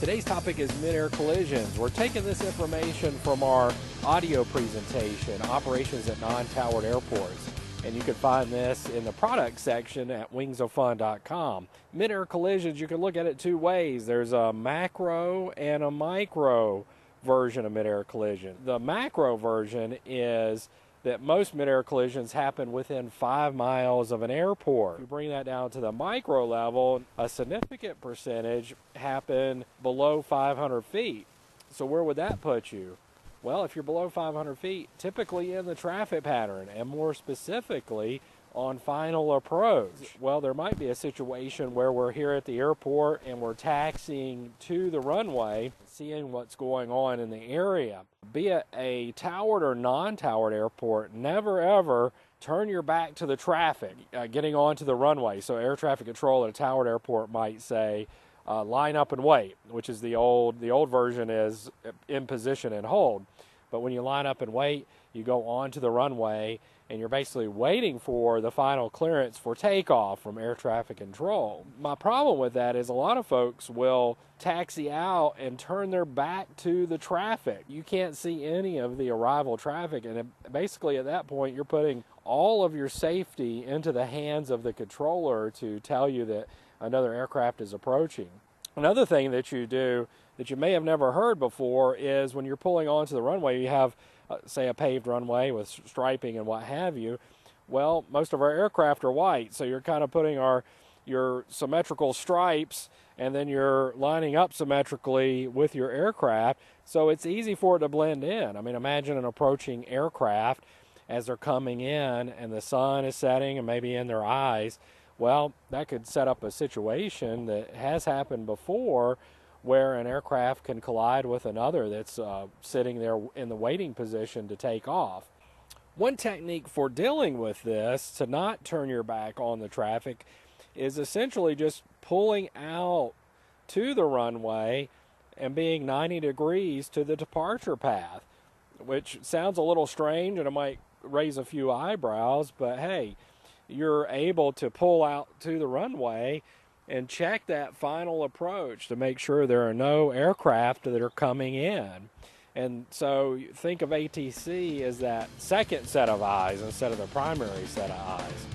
Today's topic is mid-air collisions. We're taking this information from our audio presentation, Operations at Non-Towered Airports. And you can find this in the product section at WingsOfun.com. Mid-air collisions, you can look at it two ways. There's a macro and a micro version of mid-air collision. The macro version is that most mid-air collisions happen within 5 miles of an airport. If you bring that down to the micro level, a significant percentage happen below 500 feet. So where would that put you? Well, if you're below 500 feet, typically in the traffic pattern, and more specifically on final approach. Well, there might be a situation where we're here at the airport and we're taxiing to the runway, seeing what's going on in the area. Be it a towered or non-towered airport, never ever turn your back to the traffic getting onto the runway. So air traffic control at a towered airport might say, line up and wait, which is the old version is in position and hold. But when you line up and wait, you go onto the runway and you're basically waiting for the final clearance for takeoff from air traffic control. My problem with that is a lot of folks will taxi out and turn their back to the traffic. You can't see any of the arrival traffic, and basically at that point you're putting all of your safety into the hands of the controller to tell you that another aircraft is approaching. Another thing that you do that you may have never heard before is when you're pulling onto the runway, you have say a paved runway with striping and what have you. Well, most of our aircraft are white, so you're kind of putting your symmetrical stripes and then you're lining up symmetrically with your aircraft, so it's easy for it to blend in. I mean, imagine an approaching aircraft as they're coming in and the sun is setting and maybe in their eyes. Well, that could set up a situation that has happened before where an aircraft can collide with another that's sitting there in the waiting position to take off. One technique for dealing with this, to not turn your back on the traffic, is essentially just pulling out to the runway and being 90 degrees to the departure path, which sounds a little strange and it might raise a few eyebrows, but hey, you're able to pull out to the runway and check that final approach to make sure there are no aircraft that are coming in. And so think of ATC as that second set of eyes instead of the primary set of eyes.